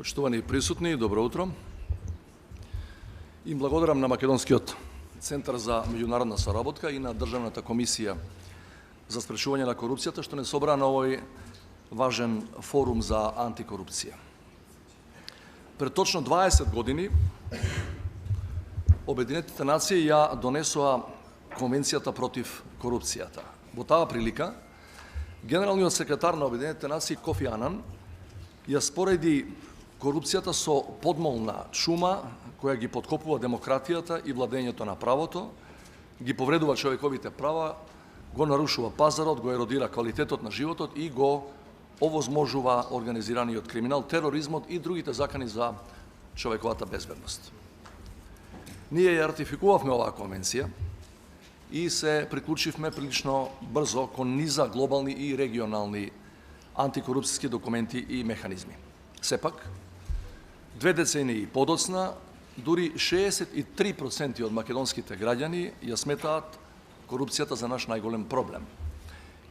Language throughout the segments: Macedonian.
Почитувани присутни, добро утро. Им благодарам на Македонскиот центар за меѓународна соработка и на Државната комисија за спречување на корупцијата што не собра на овој важен форум за антикорупција. Пред точно 20 години Обединетите нации ја донесоа Конвенцијата против корупцијата. Во таа прилика, генералниот секретар на Обединетите нации Кофи Анан ја спореди корупцијата со подмолна чума која ги поткопува демократијата и владењето на правото, ги повредува човековите права, го нарушува пазарот, го еродира квалитетот на животот и го овозможува организираниот криминал, тероризмот и другите закани за човековата безбедност. Ние ја ратификувавме оваа конвенција и се приклучивме прилично брзо кон низа глобални и регионални антикорупцијски документи и механизми. Сепак, 2 децении подоцна, дури 63% од македонските граѓани ја сметаат корупцијата за наш најголем проблем.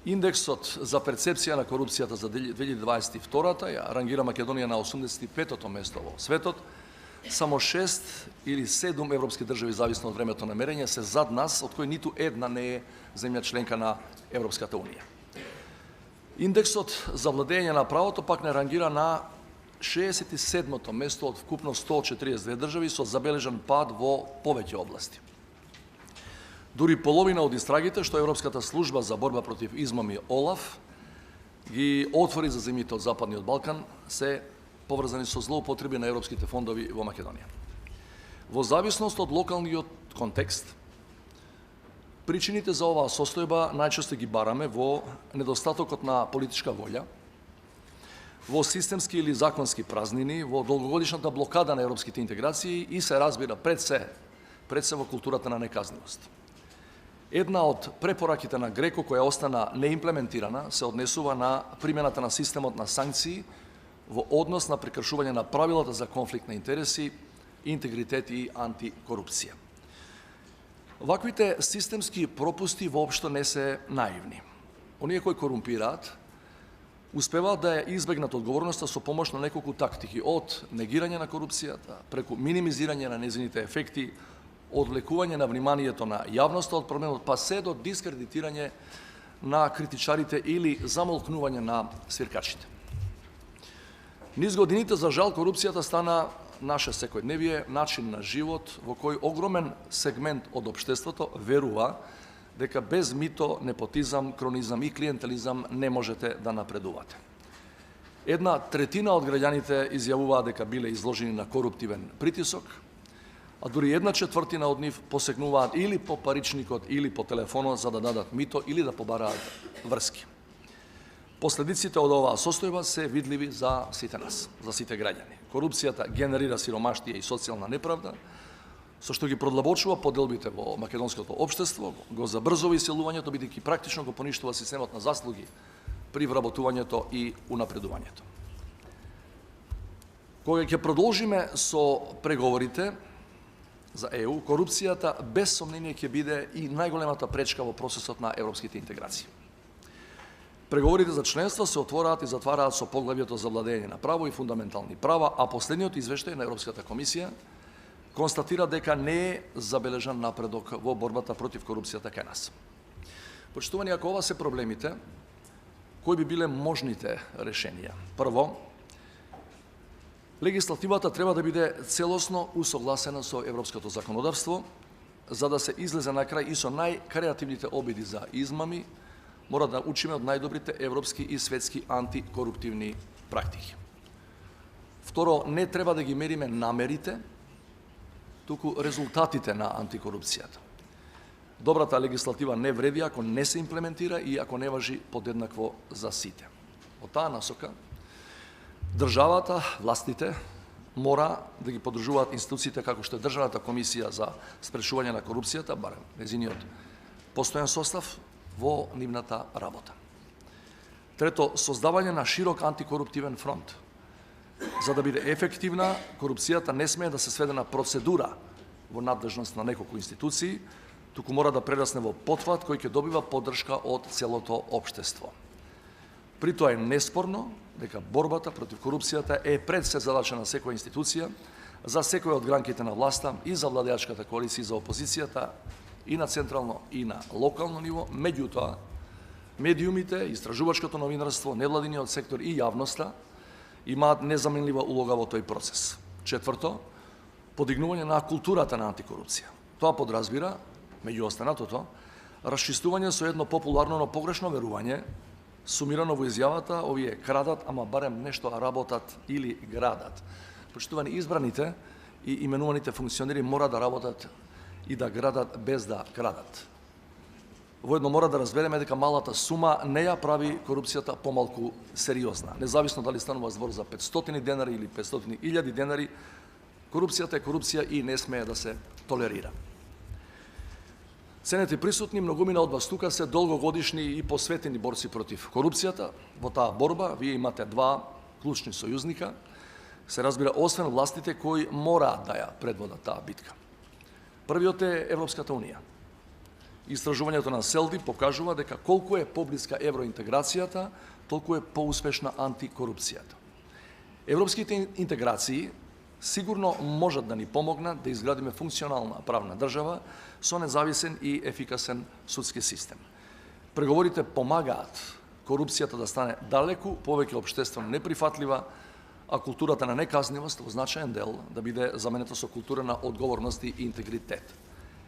Индексот за перцепција на корупцијата за 2022 ја рангира Македонија на 85-то место во светот. Само 6 или 7 европски држави, зависно од времето на мерење, се зад нас, од кои ниту една не е земја членка на Европската унија. Индексот за владење на правото пак не рангира на 67-то место од вкупно 142 држави со забележан пад во повеќе области. Дури половина од истрагите што Европската служба за борба против измами ОЛАФ ги отвори за земјите од Западниот Балкан се поврзани со злоупотреби на европските фондови во Македонија. Во зависност од локалниот контекст, причините за оваа состојба најчесто ги бараме во недостатокот на политичка волја, во системски или законски празнини, во долгогодишната блокада на европските интеграции и се разбира пред се во културата на неказнивост. Една од препораките на Греко која остана неимплементирана се однесува на примената на системот на санкции во однос на прекршување на правилата за конфликт на интереси, интегритет и антикорупција. Ваквите системски пропусти воопшто не се наивни. Оние кои корумпираат успеваат да ја избегнат одговорноста со помош на неколку тактики, од негирање на корупцијата, преку минимизирање на незините ефекти, одвлекување на вниманието на јавноста од проблемот, па се до дискредитирање на критичарите или замолкнување на свиркачите. Низ годините, за жал, корупцијата стана наше секојдневие, начин на живот во кој огромен сегмент од општеството верува дека без мито, непотизам, кронизам и клиентелизам не можете да напредувате. 1/3 од граѓаните изјавуваат дека биле изложени на коруптивен притисок, а дури 1/4 од нив посегнуваат или по паричникот или по телефонот за да дадат мито или да побараат врски. Последиците од оваа состојба се видливи за сите нас, за сите граѓани. Корупцијата генерира сиромаштија и социјална неправда, со што ги продлабочува поделбите во македонското општество, го забрзува иселувањето, бидејќи практично го поништува системот на заслуги при вработувањето и унапредувањето. Кога ќе продолжиме со преговорите за ЕУ, корупцијата без сомнение ќе биде и најголемата пречка во процесот на европските интеграции. Преговорите за членство се отвораат и затвараат со поглавјето за владење на право и фундаментални права, а последниот извештај на Европската комисија констатира дека не е забележан напредок во борбата против корупцијата кај нас. Почитувани, ако ова се проблемите, кои би биле можните решенија? Прво, легислативата треба да биде целосно усогласена со европското законодавство, за да се излезе на крај и со најкреативните обиди за измами, мора да учиме од најдобрите европски и светски антикоруптивни практики. Второ, не треба да ги мериме намерите, туку резултатите на антикорупцијата. Добрата легислатива не вреди ако не се имплементира и ако не важи подеднакво за сите. Од таа насока, државата, властите, мора да ги поддржуваат институциите како што е Државната комисија за спречување на корупцијата, барем незиниот постојан состав, во нивната работа. Трето, создавање на широк антикоруптивен фронт. За да биде ефективна, корупцијата не смее да се сведе на процедура во надлежност на неколку институции, туку мора да прерасне во потфат кој ќе добива поддршка од целото општество. При тоа е неспорно дека борбата против корупцијата е пред се задача на секоја институција, за секоја од гранките на власта и за владеачката коалиција и за опозицијата и на централно и на локално ниво. Меѓутоа, медиумите, истражувачкото новинарство, невладиниот сектор и јавноста имаат незаменлива улога во тој процес. Четврто, подигнување на културата на антикорупција. Тоа подразбира, меѓу останатото, расчистување со едно популарно, но погрешно верување, сумирано во изјавата, овие крадат, ама барем нешто работат или градат. Почитувани, избраните и именуваните функционери мора да работат и да градат без да крадат. Воедно мора да разбереме дека малата сума не ја прави корупцијата помалку сериозна. Независно дали станува збор за 500 денари или 500.000 денари, корупцијата е корупција и не смее да се толерира. Ценети присутни, многумина од вас тука се долгогодишни и посветени борци против корупцијата. Во таа борба вие имате два клучни сојузника. Се разбира, освен властите кои мораат да ја предводат таа битка. Првиот е Европската Унија. Истражувањето на Селди покажува дека колку е поблиска евроинтеграцијата, толку е поуспешна антикорупцијата. Европските интеграции сигурно можат да ни помогнат да изградиме функционална правна држава со независен и ефикасен судски систем. Преговорите помагаат корупцијата да стане далеку повеќе општествено неприфатлива, а културата на неказнивост во значаен дел да биде заменета со култура на одговорност и интегритет.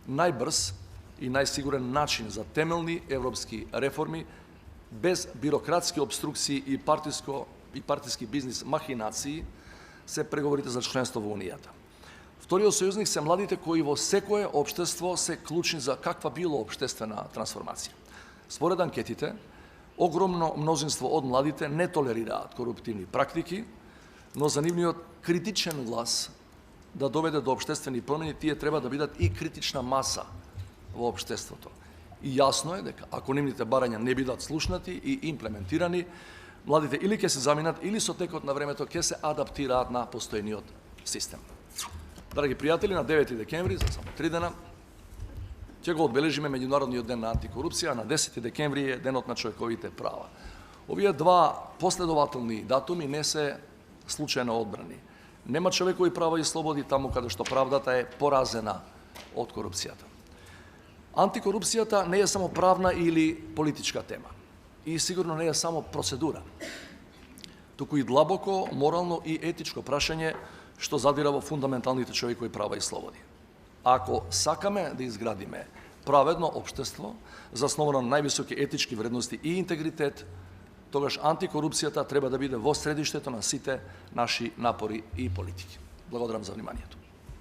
Најбрз и најсигурен начин за темелни европски реформи без бирократски обструкции и партиски бизнис махинации се преговорите за членство во Унијата. Вториот сојузник се младите кои во секое општество се клучни за каква било општествена трансформација. Според анкетите, огромно мнозинство од младите не толерираат коруптивни практики, но за нивниот критичен глас да доведе до општествени промени, тие треба да бидат и критична маса во општеството. И јасно е дека ако нивните барања не бидат слушнати и имплементирани, младите или ќе се заминат, или со текот на времето ќе се адаптираат на постојниот систем. Драги пријатели, на 9 декември, за само 3 дена, ќе го одбележиме Меѓународниот ден на антикорупција, на 10 декември е денот на човековите права. Овие два последователни датуми не се случајно одбрани. Нема човекови права и слободи таму каде што правдата е поразена од корупцијата. Антикорупцијата не е само правна или политичка тема и сигурно не е само процедура, туку и длабоко морално и етичко прашање што задира во фундаменталните човекови права и слободи. Ако сакаме да изградиме праведно општество, засновано на највисоки етички вредности и интегритет, тогаш антикорупцијата треба да биде во средиштето на сите наши напори и политики. Благодарам за вниманието.